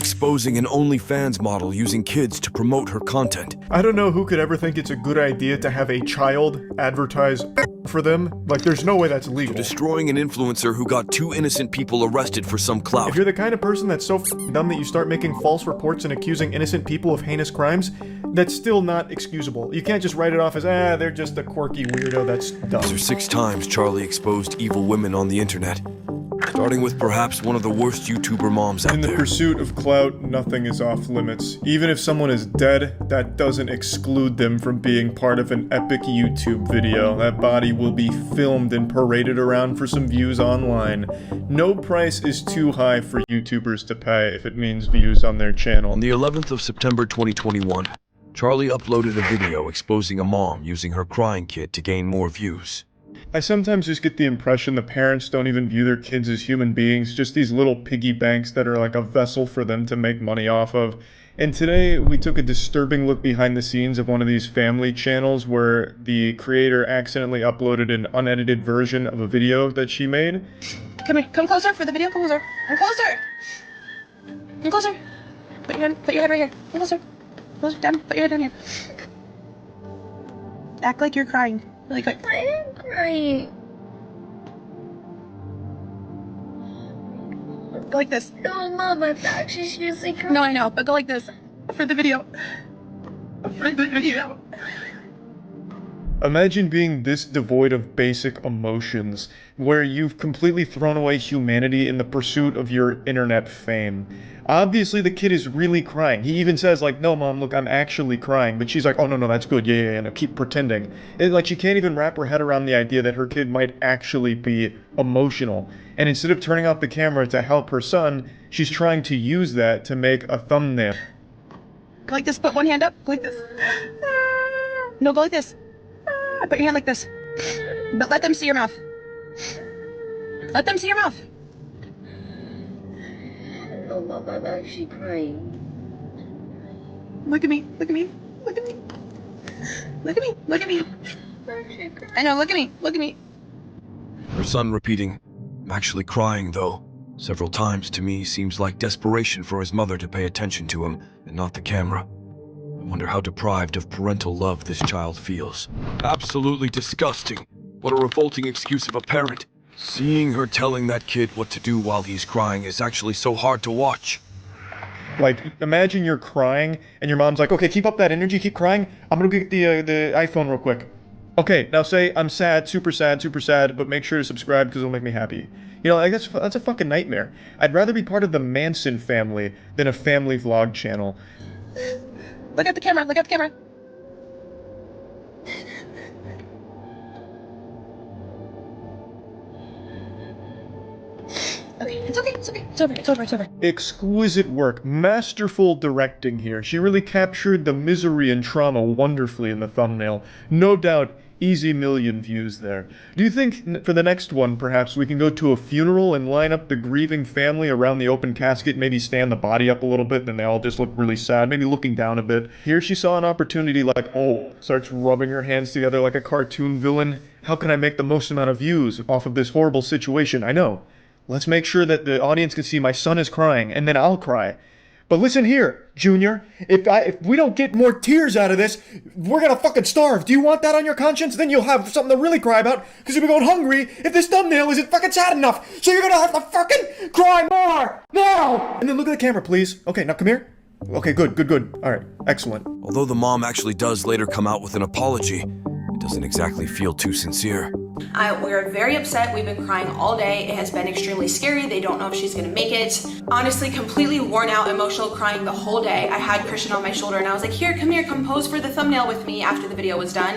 exposing an OnlyFans model using kids to promote her content. I don't know who could ever think it's a good idea to have a child advertise for them. Like, there's no way that's legal. Destroying an influencer who got 2 innocent people arrested for some clout. If you're the kind of person that's so dumb that you start making false reports and accusing innocent people of heinous crimes, that's still not excusable. You can't just write it off as, they're just a quirky weirdo, that's dumb. These are 6 times Charlie exposed evil women on the internet. Starting with perhaps one of the worst YouTuber moms out there. In the pursuit of clout, nothing is off limits. Even if someone is dead, that doesn't exclude them from being part of an epic YouTube video. That body will be filmed and paraded around for some views online. No price is too high for YouTubers to pay if it means views on their channel. On the 11th of September 2021, Charlie uploaded a video exposing a mom using her crying kid to gain more views. I sometimes just get the impression the parents don't even view their kids as human beings, just these little piggy banks that are like a vessel for them to make money off of. And today we took a disturbing look behind the scenes of one of these family channels where the creator accidentally uploaded an unedited version of a video that she made. Come here, come closer for the video, come closer. Come closer! Come closer. Put your head right here. Come closer. Closer, down, put your head down here. Act like you're crying. Really quick. I am crying. Go like this. No, Mom, I'm actually seriously crying. No, I know, but go like this. For the video. For the video. Imagine being this devoid of basic emotions, where you've completely thrown away humanity in the pursuit of your internet fame. Obviously the kid is really crying. He even says like, no mom, look, I'm actually crying. But she's like, oh no, that's good, yeah, no, keep pretending. And like, she can't even wrap her head around the idea that her kid might actually be emotional. And instead of turning off the camera to help her son, she's trying to use that to make a thumbnail. Go like this, put one hand up, go like this. No, go like this. Put your hand like this. But let them see your mouth. Let them see your mouth. No, Mom, I'm actually crying. Look at me, look at me, look at me. Look at me, look at me. I'm actually crying. I know, look at me, look at me. Her son repeating, "I'm actually crying though," several times to me seems like desperation for his mother to pay attention to him and not the camera. I wonder how deprived of parental love this child feels. Absolutely disgusting. What a revolting excuse of a parent. Seeing her telling that kid what to do while he's crying is actually so hard to watch. Like, imagine you're crying and your mom's like, okay, keep up that energy, keep crying. I'm gonna get the iPhone real quick. Okay, now say I'm sad, super sad, but make sure to subscribe because it'll make me happy. You know, like that's a fucking nightmare. I'd rather be part of the Manson family than a family vlog channel. Look at the camera, look at the camera. Okay, it's okay, it's okay, it's over, it's over, it's over. Exquisite work, masterful directing here. She really captured the misery and trauma wonderfully in the thumbnail. No doubt, easy million views there. Do you think for the next one, perhaps we can go to a funeral and line up the grieving family around the open casket, maybe stand the body up a little bit, then they all just look really sad, maybe looking down a bit. Here she saw an opportunity like, oh, starts rubbing her hands together like a cartoon villain. How can I make the most amount of views off of this horrible situation? I know. Let's make sure that the audience can see my son is crying, and then I'll cry. But listen here, Junior, if we don't get more tears out of this, we're gonna fucking starve. Do you want that on your conscience? Then you'll have something to really cry about, because you'll be going hungry if this thumbnail isn't fucking sad enough. So you're gonna have to fucking cry more, now! And then look at the camera, please. Okay, now come here. Okay, good. All right, excellent. Although the mom actually does later come out with an apology, it doesn't exactly feel too sincere. We're very upset. We've been crying all day. It has been extremely scary. They don't know if she's gonna make it. Honestly, completely worn out, emotional, crying the whole day. I had Christian on my shoulder and I was like, here, come pose for the thumbnail with me after the video was done.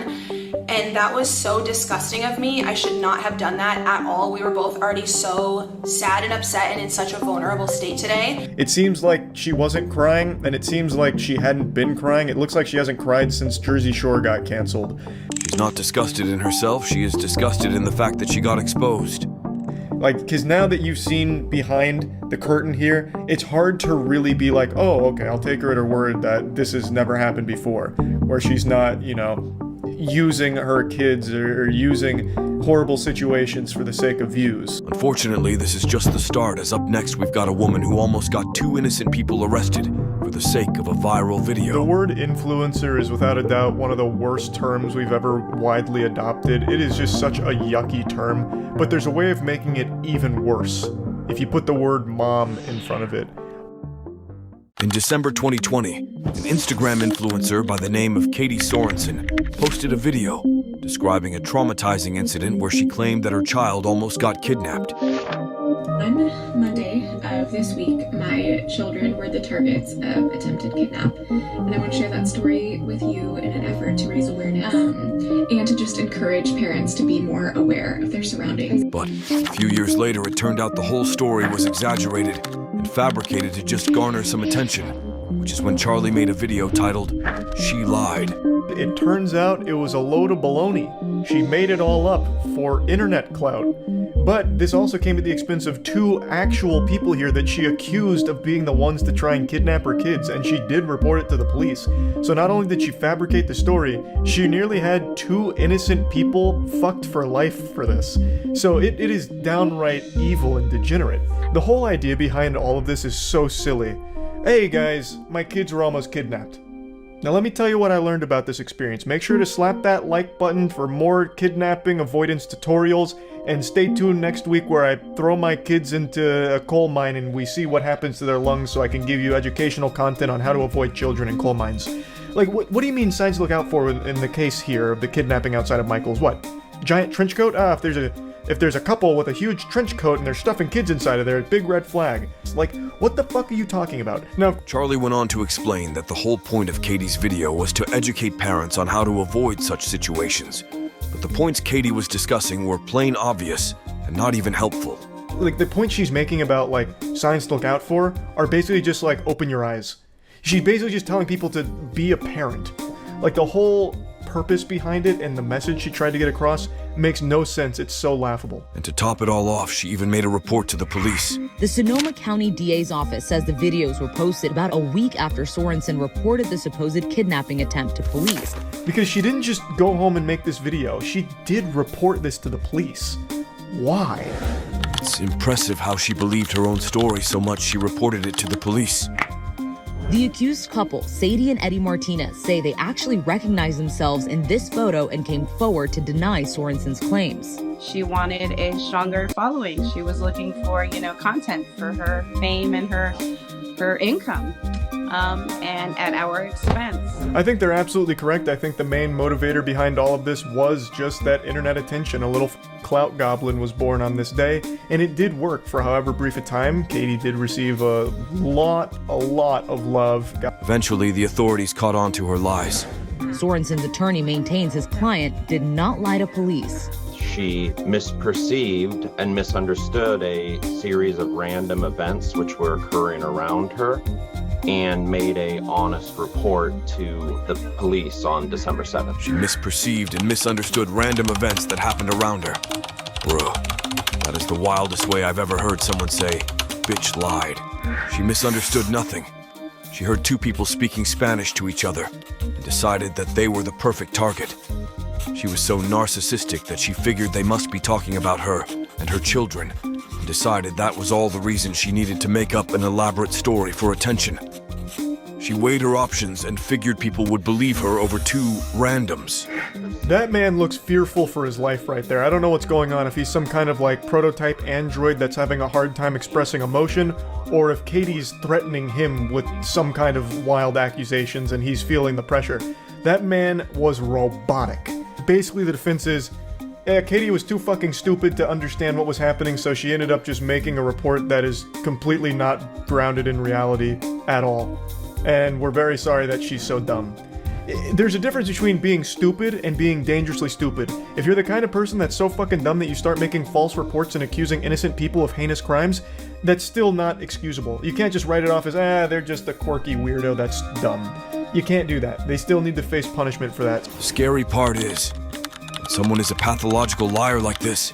And that was so disgusting of me. I should not have done that at all. We were both already so sad and upset and in such a vulnerable state today. It seems like she wasn't crying, and it seems like she hadn't been crying. It looks like she hasn't cried since Jersey Shore got canceled. She's not disgusted in herself, she is disgusted in the fact that she got exposed. Like, because now that you've seen behind the curtain here, it's hard to really be like, oh, okay, I'll take her at her word that this has never happened before. Where she's not, you know, using her kids or using horrible situations for the sake of views. Unfortunately, this is just the start, as up next we've got a woman who almost got 2 innocent people arrested for the sake of a viral video. The word influencer is without a doubt one of the worst terms we've ever widely adopted. It is just such a yucky term, but there's a way of making it even worse if you put the word mom in front of it. In December 2020, an Instagram influencer by the name of Katie Sorensen posted a video describing a traumatizing incident where she claimed that her child almost got kidnapped. On Monday of this week, my children were the targets of attempted kidnap, and I want to share that story with you in an effort to raise awareness and to just encourage parents to be more aware of their surroundings. But a few years later, it turned out the whole story was exaggerated and fabricated to just garner some attention, which is when Charlie made a video titled, "She Lied." It turns out it was a load of baloney. She made it all up for internet clout. But this also came at the expense of 2 actual people here that she accused of being the ones to try and kidnap her kids, and she did report it to the police. So not only did she fabricate the story, she nearly had 2 innocent people fucked for life for this. So it is downright evil and degenerate. The whole idea behind all of this is so silly. Hey guys, my kids were almost kidnapped. Now let me tell you what I learned about this experience. Make sure to slap that like button for more kidnapping avoidance tutorials, and stay tuned next week where I throw my kids into a coal mine and we see what happens to their lungs so I can give you educational content on how to avoid children in coal mines. Like, what do you mean signs to look out for in the case here of the kidnapping outside of Michael's? What? Giant trench coat? If there's a couple with a huge trench coat and they're stuffing kids inside of there, big red flag. Like, what the fuck are you talking about? Now, Charlie went on to explain that the whole point of Katie's video was to educate parents on how to avoid such situations. But the points Katie was discussing were plain obvious and not even helpful. like, the point she's making about, like, signs to look out for are basically just, like, open your eyes. She's basically just telling people to be a parent. Like, the whole purpose behind it and the message she tried to get across makes no sense. It's so laughable. And to top it all off, she even made a report to the police. The Sonoma County DA's office says the videos were posted about a week after Sorensen reported the supposed kidnapping attempt to police. Because she didn't just go home and make this video. She did report this to the police. Why? It's impressive how she believed her own story so much she reported it to the police. The accused couple, Sadie and Eddie Martinez, say they actually recognized themselves in this photo and came forward to deny Sorensen's claims. She wanted a stronger following. She was looking for, content for her fame and her income, and at our expense. I think they're absolutely correct. I think the main motivator behind all of this was just that internet attention. A little clout goblin was born on this day, and it did work for however brief a time. Katie did receive a lot of love. Eventually, the authorities caught on to her lies. Sorensen's attorney maintains his client did not lie to police. She misperceived and misunderstood a series of random events which were occurring around her and made a honest report to the police on December 7th. She misperceived and misunderstood random events that happened around her. Bruh, that is the wildest way I've ever heard someone say, "Bitch lied." She misunderstood nothing. She heard two people speaking Spanish to each other and decided that they were the perfect target. She was so narcissistic that she figured they must be talking about her and her children, and decided that was all the reason she needed to make up an elaborate story for attention. She weighed her options and figured people would believe her over two randoms. That man looks fearful for his life right there. I don't know what's going on, if he's some kind of like prototype android that's having a hard time expressing emotion, or if Katie's threatening him with some kind of wild accusations and he's feeling the pressure. That man was robotic. Basically the defense is, Katie was too fucking stupid to understand what was happening, so she ended up just making a report that is completely not grounded in reality at all. And we're very sorry that she's so dumb. There's a difference between being stupid and being dangerously stupid. If you're the kind of person that's so fucking dumb that you start making false reports and accusing innocent people of heinous crimes, that's still not excusable. You can't just write it off as, they're just a quirky weirdo that's dumb. You can't do that. They still need to face punishment for that. The scary part is, when someone is a pathological liar like this,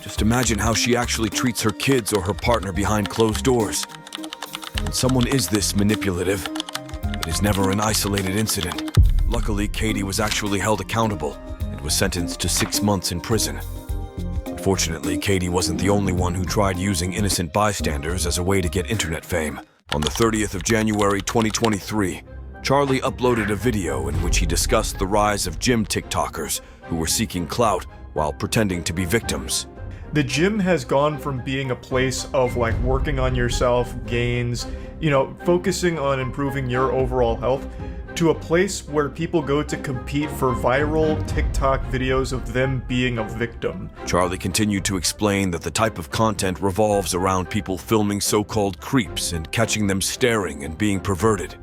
just imagine how she actually treats her kids or her partner behind closed doors. When someone is this manipulative, it is never an isolated incident. Luckily, Katie was actually held accountable and was sentenced to 6 months in prison. Unfortunately, Katie wasn't the only one who tried using innocent bystanders as a way to get internet fame. On the 30th of January 2023, Charlie uploaded a video in which he discussed the rise of gym TikTokers who were seeking clout while pretending to be victims. The gym has gone from being a place of like working on yourself, gains, focusing on improving your overall health, to a place where people go to compete for viral TikTok videos of them being a victim. Charlie continued to explain that the type of content revolves around people filming so-called creeps and catching them staring and being perverted.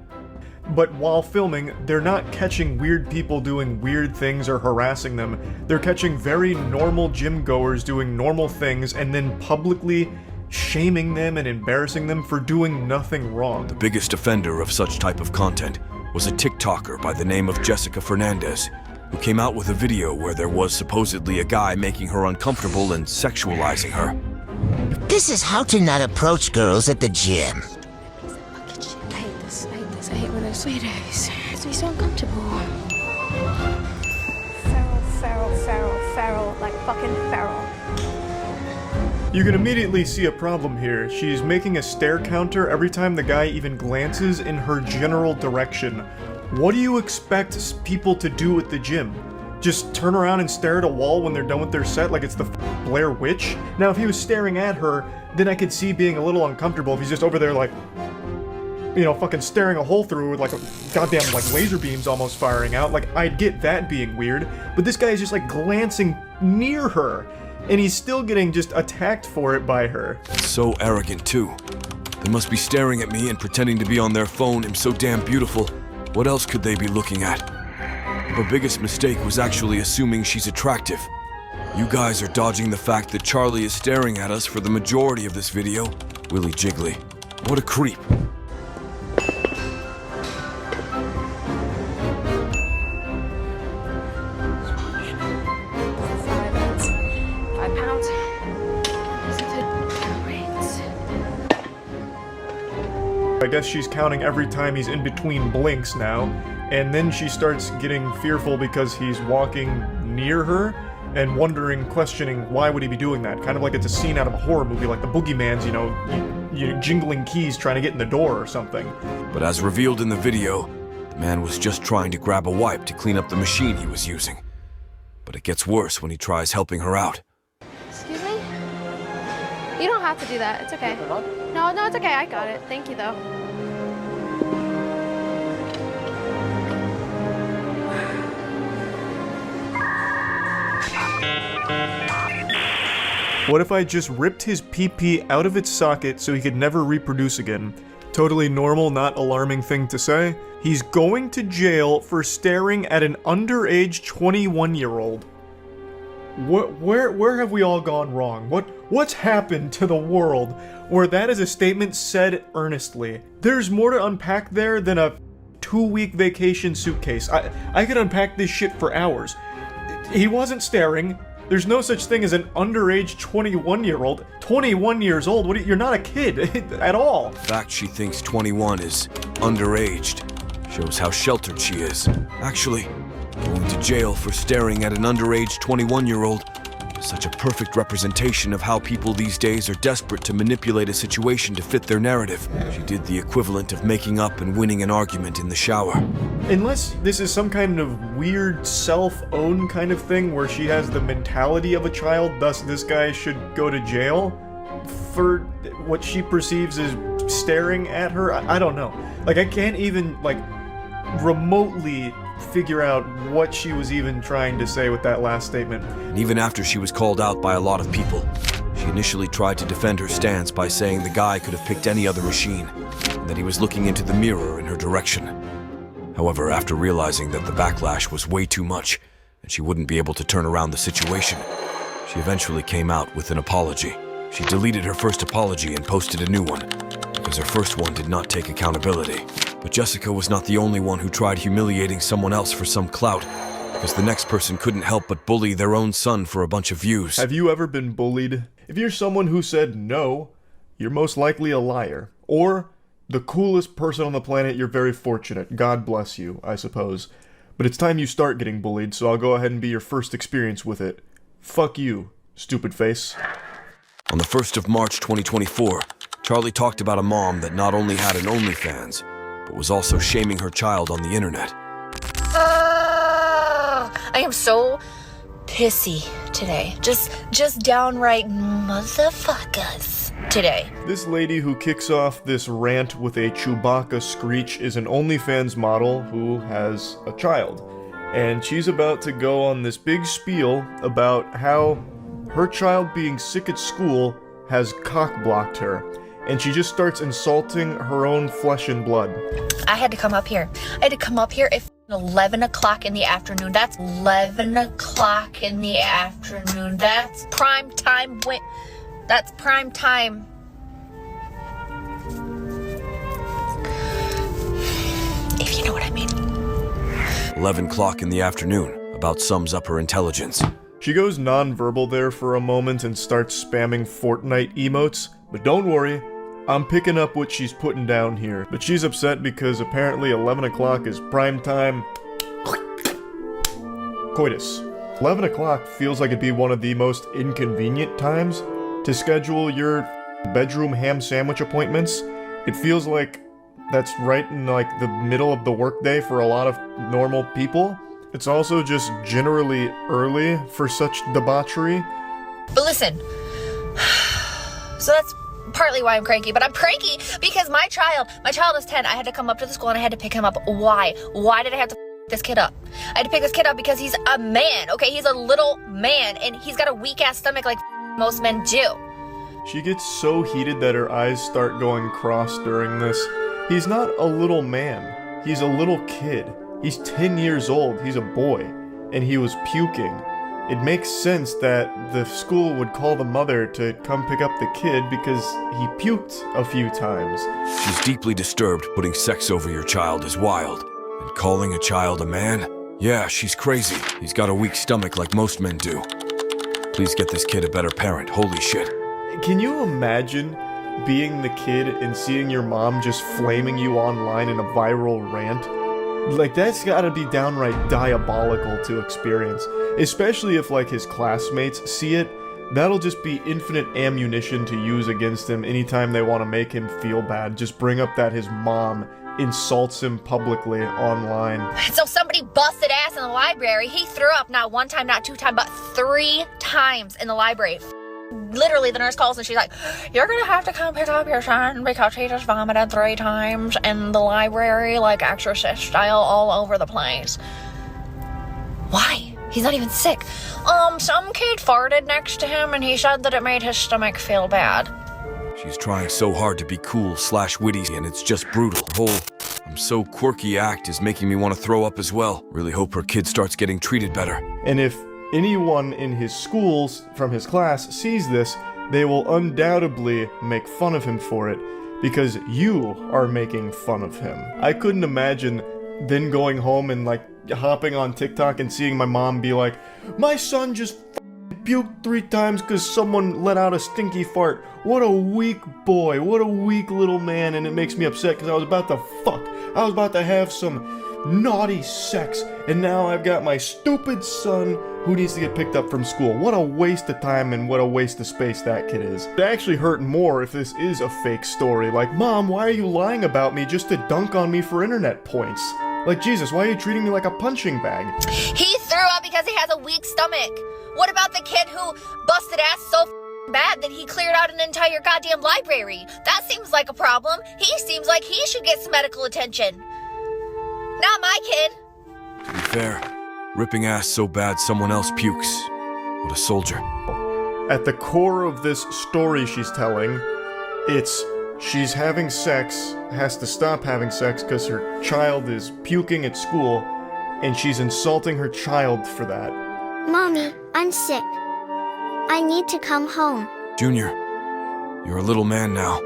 But while filming, they're not catching weird people doing weird things or harassing them. They're catching very normal gym goers doing normal things and then publicly shaming them and embarrassing them for doing nothing wrong. The biggest offender of such type of content was a TikToker by the name of Jessica Fernandez, who came out with a video where there was supposedly a guy making her uncomfortable and sexualizing her. This is how to not approach girls at the gym. I hate when those sweet days. It's me so uncomfortable. Feral, like fucking feral. You can immediately see a problem here. She's making a stare counter every time the guy even glances in her general direction. What do you expect people to do at the gym? Just turn around and stare at a wall when they're done with their set like it's the Blair Witch? Now, if he was staring at her, then I could see being a little uncomfortable if he's just over there like, fucking staring a hole through with like a goddamn like laser beams almost firing out. Like, I'd get that being weird. But this guy is just like glancing near her, and he's still getting just attacked for it by her. So arrogant too. They must be staring at me and pretending to be on their phone. I'm so damn beautiful. What else could they be looking at? Her biggest mistake was actually assuming she's attractive. You guys are dodging the fact that Charlie is staring at us for the majority of this video. Willy jiggly. What a creep. I guess she's counting every time he's in between blinks now, and then she starts getting fearful because he's walking near her and wondering, questioning, why would he be doing that? Kind of like it's a scene out of a horror movie, like the boogeyman's, jingling keys trying to get in the door or something. But as revealed in the video, the man was just trying to grab a wipe to clean up the machine he was using. But it gets worse when he tries helping her out. Excuse me? You don't have to do that. It's okay. No, it's okay. I got it. Thank you, though. What if I just ripped his PP out of its socket so he could never reproduce again? Totally normal, not alarming thing to say. He's going to jail for staring at an underage 21-year-old. Where have we all gone wrong? What's happened to the world where that is a statement said earnestly? There's more to unpack there than a 2-week vacation suitcase. I could unpack this shit for hours. He wasn't staring. There's no such thing as an underage 21-year-old. 21 years old? You're not a kid at all. The fact she thinks 21 is underaged shows how sheltered she is. Actually, going to jail for staring at an underage 21-year-old is such a perfect representation of how people these days are desperate to manipulate a situation to fit their narrative. She did the equivalent of making up and winning an argument in the shower. Unless this is some kind of weird self-own kind of thing where she has the mentality of a child, thus this guy should go to jail for what she perceives as staring at her. I don't know. Like, I can't even, remotely figure out what she was even trying to say with that last statement. And even after she was called out by a lot of people, she initially tried to defend her stance by saying the guy could have picked any other machine, and that he was looking into the mirror in her direction. However, after realizing that the backlash was way too much, and she wouldn't be able to turn around the situation, she eventually came out with an apology. She deleted her first apology and posted a new one, because her first one did not take accountability. But Jessica was not the only one who tried humiliating someone else for some clout, because the next person couldn't help but bully their own son for a bunch of views. Have you ever been bullied? If you're someone who said no, you're most likely a liar. Or the coolest person on the planet, you're very fortunate. God bless you, I suppose. But it's time you start getting bullied, so I'll go ahead and be your first experience with it. Fuck you, stupid face. On the 1st of March 2024, Charlie talked about a mom that not only had an OnlyFans, but was also shaming her child on the internet. I am so pissy today. Just downright motherfuckers today. This lady who kicks off this rant with a Chewbacca screech is an OnlyFans model who has a child. And she's about to go on this big spiel about how her child being sick at school has cock-blocked her. And she just starts insulting her own flesh and blood. I had to come up here. I had to come up here at 11 o'clock in the afternoon. That's 11 o'clock in the afternoon. That's prime time. That's prime time. If you know what I mean. 11 o'clock in the afternoon about sums up her intelligence. She goes non-verbal there for a moment and starts spamming Fortnite emotes, but don't worry, I'm picking up what she's putting down here. But she's upset because apparently 11 o'clock is prime time coitus. 11 o'clock feels like it'd be one of the most inconvenient times to schedule your bedroom ham sandwich appointments. It feels like that's right in like the middle of the workday for a lot of normal people. It's also just generally early for such debauchery. But listen, so that's partly why I'm cranky, but I'm cranky because my child is 10. I had to come up to the school and I had to pick him up. Why? Why did I have to this kid up? I had to pick this kid up because he's a man, okay? He's a little man and he's got a weak-ass stomach like most men do. She gets so heated that her eyes start going cross during this. He's not a little man. He's a little kid. He's 10 years old. He's a boy. And he was puking. It makes sense that the school would call the mother to come pick up the kid because he puked a few times. She's deeply disturbed. Putting sex over your child is wild. And calling a child a man? Yeah, she's crazy. He's got a weak stomach like most men do. Please get this kid a better parent. Holy shit. Can you imagine being the kid and seeing your mom just flaming you online in a viral rant? Like, that's gotta be downright diabolical to experience. Especially if, like, his classmates see it. That'll just be infinite ammunition to use against him anytime they want to make him feel bad. Just bring up that his mom insults him publicly online. So somebody busted ass in the library. He threw up not one time, not two times, but 3 times in the library. Literally, the nurse calls and she's like, "You're gonna have to come pick up your son because he just vomited 3 times in the library, like Exorcist style, all over the place." Why? He's not even sick. Some kid farted next to him and he said that it made his stomach feel bad. She's trying so hard to be cool/witty, and it's just brutal. Her whole "I'm so quirky" act is making me want to throw up as well. Really hope her kid starts getting treated better. And if anyone in his schools from his class sees this, they will undoubtedly make fun of him for it, because you are making fun of him. I couldn't imagine then going home and like hopping on TikTok and seeing my mom be like, "My son just puked 3 times because someone let out a stinky fart. What a weak boy, what a weak little man," and it makes me upset because I was about to fuck. I was about to have some naughty sex, and now I've got my stupid son who needs to get picked up from school. What a waste of time and what a waste of space that kid is. It actually hurt more if this is a fake story. Like, "Mom, why are you lying about me just to dunk on me for internet points? Like, Jesus, why are you treating me like a punching bag?" He threw up because he has a weak stomach. What about the kid who busted ass so bad that he cleared out an entire goddamn library? That seems like a problem. He seems like he should get some medical attention. Not my kid. To be fair, ripping ass so bad someone else pukes. What a soldier. At the core of this story she's telling, it's she's having sex, has to stop having sex because her child is puking at school, and she's insulting her child for that. "Mommy, I'm sick. I need to come home." Junior, you're a little man now.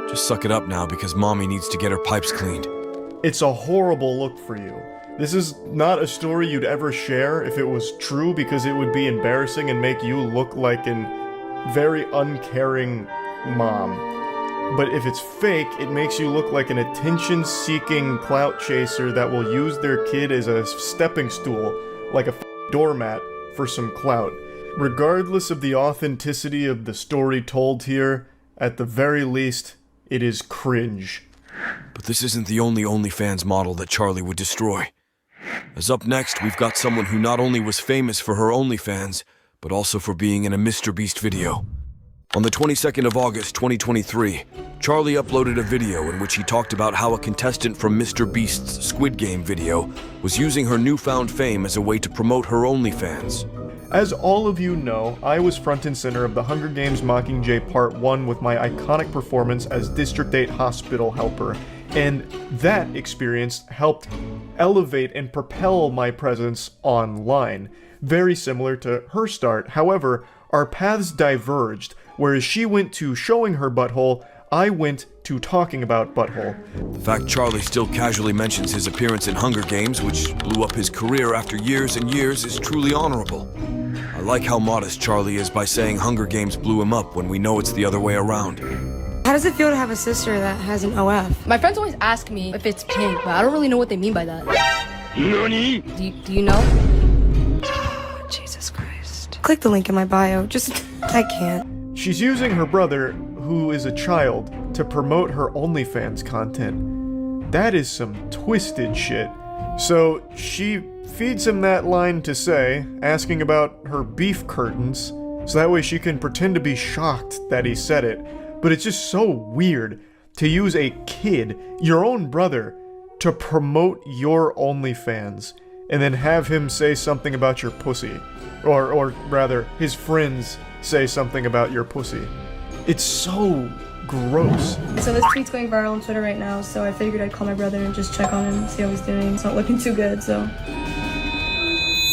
Just suck it up now because mommy needs to get her pipes cleaned. It's a horrible look for you. This is not a story you'd ever share if it was true, because it would be embarrassing and make you look like an very uncaring mom. But if it's fake, it makes you look like an attention-seeking clout chaser that will use their kid as a stepping stool, like a doormat, for some clout. Regardless of the authenticity of the story told here, at the very least, it is cringe. But this isn't the only OnlyFans model that Charlie would destroy. As up next, we've got someone who not only was famous for her OnlyFans, but also for being in a Mr. Beast video. On the 22nd of August, 2023, Charlie uploaded a video in which he talked about how a contestant from Mr. Beast's Squid Game video was using her newfound fame as a way to promote her OnlyFans. As all of you know, I was front and center of the Hunger Games Mockingjay Part 1 with my iconic performance as District 8 hospital helper, and that experience helped elevate and propel my presence online. Very similar to her start. However, our paths diverged. Whereas she went to showing her butthole, I went to talking about butthole. The fact Charlie still casually mentions his appearance in Hunger Games, which blew up his career after years and years, is truly honorable. I like how modest Charlie is by saying Hunger Games blew him up when we know it's the other way around. How does it feel to have a sister that has an OF? My friends always ask me if it's pink, but I don't really know what they mean by that. NANI? Do you know? Jesus Christ. Click the link in my bio. I can't. She's using her brother, who is a child, to promote her OnlyFans content. That is some twisted shit. So she feeds him that line to say, asking about her beef curtains, so that way she can pretend to be shocked that he said it. But it's just so weird to use a kid, your own brother, to promote your OnlyFans, and then have him say something about your pussy. Or rather, his friends say something about your pussy. It's so gross. So this tweet's going viral on Twitter right now, so I figured I'd call my brother and just check on him, see how he's doing. It's not looking too good, so. Honestly,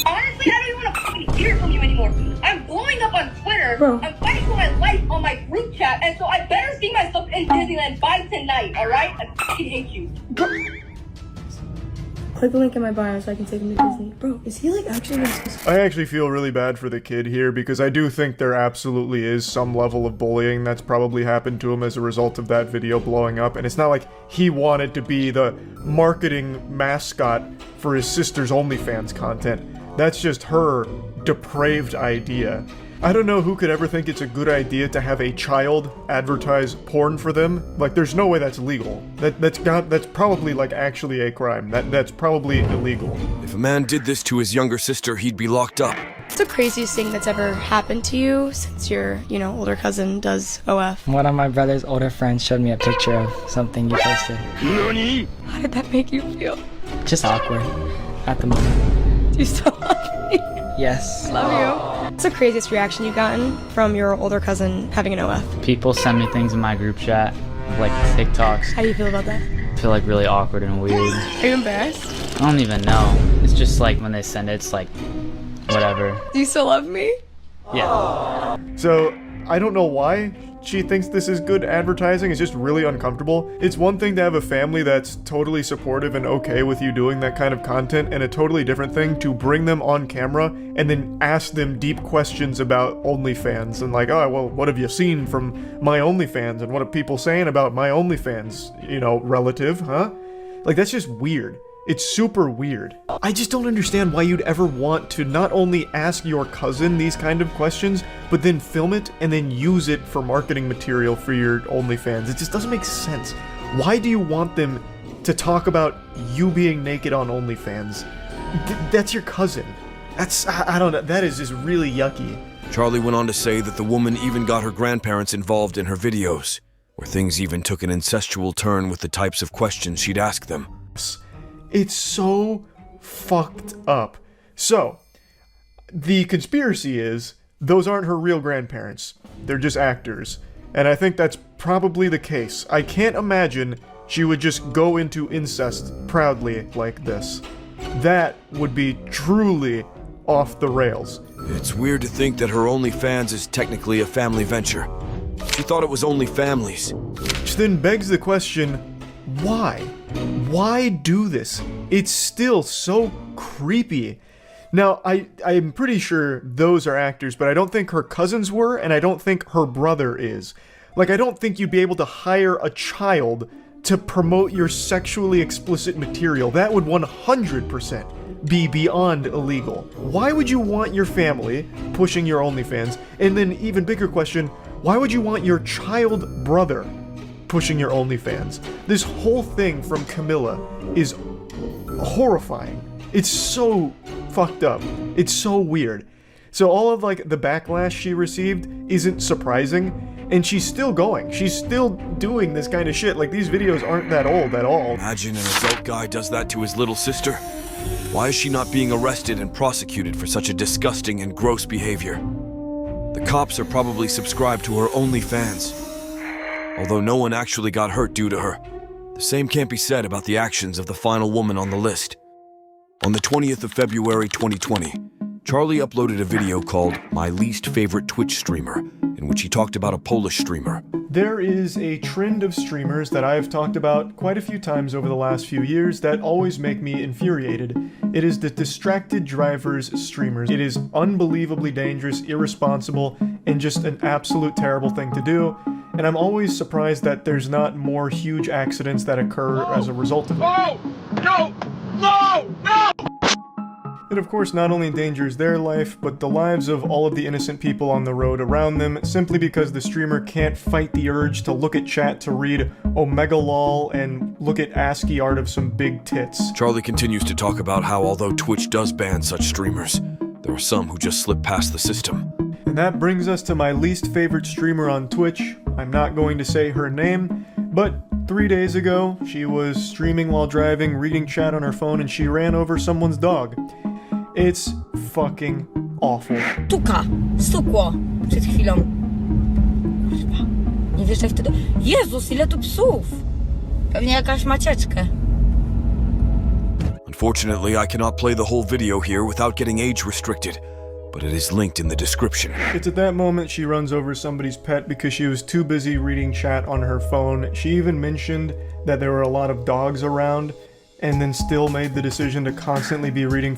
I don't even want to fucking hear from you anymore. I'm blowing up on Twitter. Bro. I'm fighting for my life on my group chat, and so I better see myself in Disneyland by tonight, alright? I fucking hate you. Click the link in my bio so I can take him to Disney. Bro, is he like actually I actually feel really bad for the kid here because I do think there absolutely is some level of bullying that's probably happened to him as a result of that video blowing up, and it's not like he wanted to be the marketing mascot for his sister's OnlyFans content. That's just her depraved idea. I don't know who could ever think it's a good idea to have a child advertise porn for them. Like, there's no way that's legal. That's probably, like, actually a crime. That's probably illegal. If a man did this to his younger sister, he'd be locked up. What's the craziest thing that's ever happened to you since your, older cousin does OF? One of my brother's older friends showed me a picture of something you posted. NANI? How did that make you feel? Just awkward at the moment. Do you still love me? Yes. Love you. What's the craziest reaction you've gotten from your older cousin having an OF? People send me things in my group chat, like TikToks. How do you feel about that? I feel like really awkward and weird. Are you embarrassed? I don't even know. It's just like when they send it, it's like, whatever. Do you still love me? Yeah. So, I don't know why she thinks this is good advertising. It's just really uncomfortable. It's one thing to have a family that's totally supportive and okay with you doing that kind of content, and a totally different thing to bring them on camera and then ask them deep questions about OnlyFans and like, oh, well, what have you seen from my OnlyFans and what are people saying about my OnlyFans, relative, huh? Like, that's just weird. It's super weird. I just don't understand why you'd ever want to not only ask your cousin these kind of questions, but then film it and then use it for marketing material for your OnlyFans. It just doesn't make sense. Why do you want them to talk about you being naked on OnlyFans? That's your cousin. I don't know, that is just really yucky. Charlie went on to say that the woman even got her grandparents involved in her videos, where things even took an incestual turn with the types of questions she'd ask them. It's so fucked up. So, the conspiracy is those aren't her real grandparents. They're just actors. And I think that's probably the case. I can't imagine she would just go into incest proudly like this. That would be truly off the rails. It's weird to think that her OnlyFans is technically a family venture. She thought it was only families. Which then begs the question, why? Why do this? It's still so creepy. Now, I'm pretty sure those are actors, but I don't think her cousins were, and I don't think her brother is. Like, I don't think you'd be able to hire a child to promote your sexually explicit material. That would 100% be beyond illegal. Why would you want your family pushing your OnlyFans? And then even bigger question, why would you want your child brother pushing your OnlyFans? This whole thing from Camilla is horrifying. It's so fucked up. It's so weird. So all of like the backlash she received isn't surprising, and she's still going. She's still doing this kind of shit. Like, these videos aren't that old at all. Imagine an adult guy does that to his little sister. Why is she not being arrested and prosecuted for such a disgusting and gross behavior? The cops are probably subscribed to her OnlyFans, although no one actually got hurt due to her. The same can't be said about the actions of the final woman on the list. On the 20th of February 2020, Charlie uploaded a video called My Least Favorite Twitch Streamer, in which he talked about a Polish streamer. There is a trend of streamers that I've talked about quite a few times over the last few years that always make me infuriated. It is the distracted drivers streamers. It is unbelievably dangerous, irresponsible, and just an absolute terrible thing to do. And I'm always surprised that there's not more huge accidents that occur as a result of it. Oh! No! No! No! It of course not only endangers their life, but the lives of all of the innocent people on the road around them, simply because the streamer can't fight the urge to look at chat to read Omega lol and look at ASCII art of some big tits. Charlie continues to talk about how although Twitch does ban such streamers, there are some who just slip past the system. And that brings us to my least favorite streamer on Twitch. I'm not going to say her name, but 3 days ago, she was streaming while driving, reading chat on her phone, and she ran over someone's dog. It's fucking awful. Tuka! Stukło! Przed chwilą. Kurwa. Nie wierzę wtedy. Jezus, ile tu psów! Pewnie jakaś macieczkę. Unfortunately, I cannot play the whole video here without getting age restricted, but it is linked in the description. It's at that moment she runs over somebody's pet because she was too busy reading chat on her phone. She even mentioned that there were a lot of dogs around, and then still made the decision to constantly be reading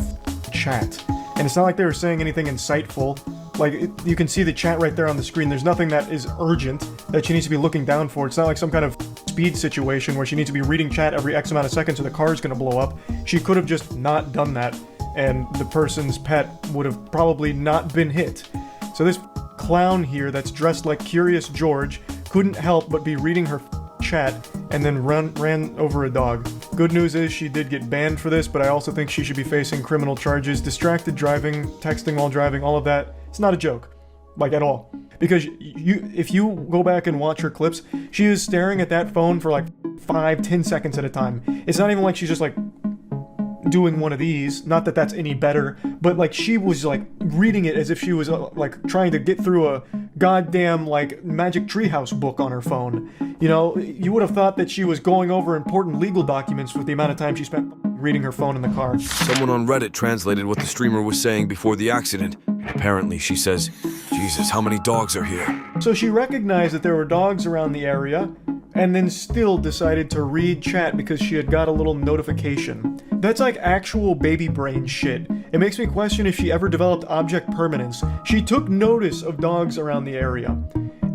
chat. And it's not like they were saying anything insightful. Like, you can see the chat right there on the screen. There's nothing that is urgent that she needs to be looking down for. It's not like some kind of speed situation where she needs to be reading chat every X amount of seconds or the car's gonna blow up. She could have just not done that, and the person's pet would have probably not been hit. So this clown here that's dressed like Curious George couldn't help but be reading her chat and then ran over a dog. Good news is she did get banned for this, but I also think she should be facing criminal charges. Distracted driving, texting while driving, all of that, it's not a joke. Like, at all. Because if you go back and watch her clips, she is staring at that phone for like 5-10 seconds at a time. It's not even like she's just like doing one of these, not that that's any better, but like she was like reading it as if she was like trying to get through a goddamn like Magic Treehouse book on her phone. You know, you would have thought that she was going over important legal documents with the amount of time she spent reading her phone in the car. Someone on Reddit translated what the streamer was saying before the accident. Apparently, she says, Jesus, how many dogs are here? So she recognized that there were dogs around the area, and then still decided to read chat because she had got a little notification. That's like actual baby brain shit. It makes me question if she ever developed object permanence. She took notice of dogs around the area,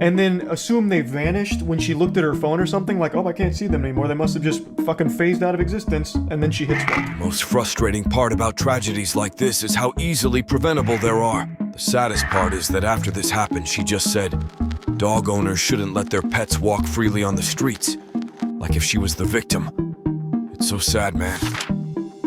and then assumed they vanished when she looked at her phone or something, like, oh, I can't see them anymore, they must have just fucking phased out of existence, and then she hits one. The most frustrating part about tragedies like this is how easily preventable there are. The saddest part is that after this happened, she just said, dog owners shouldn't let their pets walk freely on the streets, like if she was the victim. It's so sad, man.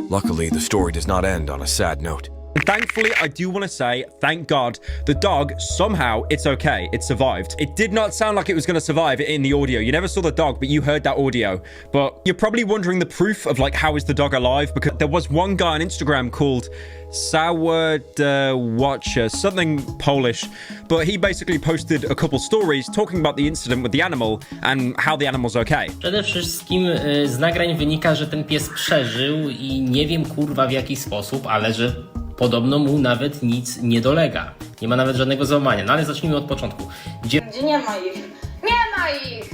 Luckily, the story does not end on a sad note. And thankfully, I do want to say, thank God, the dog, somehow, it's okay. It survived. It did not sound like it was going to survive in the audio. You never saw the dog, but you heard that audio. But you're probably wondering the proof of, like, how is the dog alive? Because there was one guy on Instagram called Sour Watcher, something Polish. But he basically posted a couple stories talking about the incident with the animal and how the animal's okay. Przede wszystkim z nagrań wynika, że ten pies przeżył i nie wiem kurwa w jaki sposób, ale że podobno mu nawet nic nie dolega. Nie ma nawet żadnego załamania. No ale zacznijmy od początku. Gdzie nie ma ich? Nie ma ich!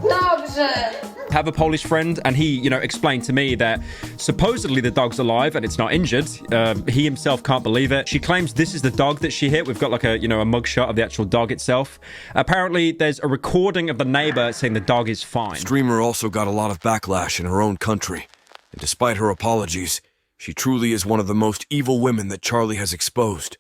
Dobrze! have a Polish friend, and he, you know, explained to me that supposedly the dog's alive and it's not injured. He himself can't believe it. She claims this is the dog that she hit. We've got like a, you know, a mugshot of the actual dog itself. Apparently, there's a recording of the neighbor saying the dog is fine. Streamer also got a lot of backlash in her own country. And despite her apologies, she truly is one of the most evil women that Charlie has exposed.